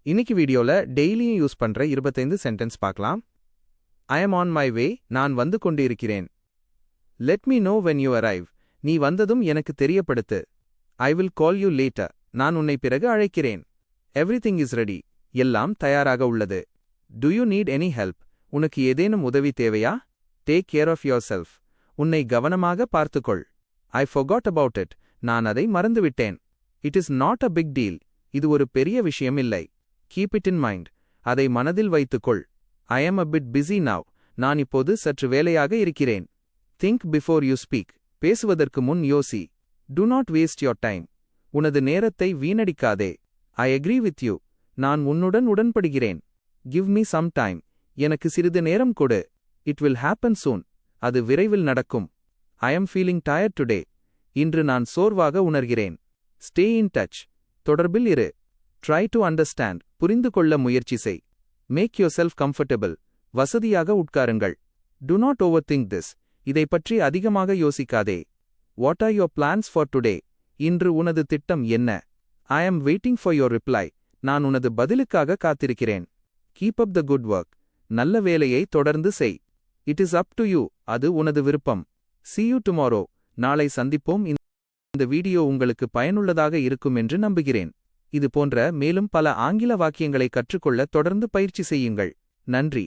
இன்னைக்கு வீடியோல டெய்லியும் யூஸ் பண்ற 25 சென்டென்ஸ் பார்க்கலாம். I am on my way. நான் வந்து கொண்டிருக்கிறேன். Let me know when you arrive. நீ வந்ததும் எனக்கு தெரியப்படுத்து. I will call you later. நான் உன்னை பிறகு அழைக்கிறேன். Everything is ready. எல்லாம் தயாராக உள்ளது. Do you need any help? உனக்கு ஏதேனும் உதவி தேவையா? Take care of yourself. உன்னை கவனமாக பார்த்துக்கொள். I forgot about it. நான் அதை மறந்துவிட்டேன். It is not a big deal. இது ஒரு பெரிய விஷயம் இல்லை. Keep it in mind. அதை மனதில் வைத்துக்கொள். I am a bit busy now. நான் இப்போது சற்று வேலையாக இருக்கிறேன். Think before you speak. பேசுவதற்கு முன் யோசி. Do not waste your time. உனது நேரத்தை வீணடிக்காதே. I agree with you. நான் உன்னுடன் உடன்படுகிறேன். Give me some time. எனக்கு சிறிது நேரம் கொடு. It will happen soon. அது விரைவில் நடக்கும். I am feeling tired today. இன்று நான் சோர்வாக உணர்கிறேன். Stay in touch. தொடர்பில் இரு. Try to understand. புரிந்து கொள்ள முயற்சி செய். Make yourself comfortable. வசதியாக உட்காருங்கள். Do not overthink this. இதை பற்றி அதிகமாக யோசிக்காதே. What are your plans for today? இன்று உனது திட்டம் என்ன? I am waiting for your reply. நான் உனது பதிலுக்காக காத்திருக்கிறேன். Keep up the good work. நல்ல வேலையை தொடர்ந்து செய். It is up to you. அது உனது விருப்பம். See you tomorrow. நாளை சந்திப்போம். இந்த வீடியோ உங்களுக்கு பயனுள்ளதாக இருக்கும் என்று நம்புகிறேன். இது போன்ற மேலும் பல ஆங்கில வாக்கியங்களை கற்றுக்கொள்ள தொடர்ந்து பயிற்சி செய்யுங்கள். நன்றி.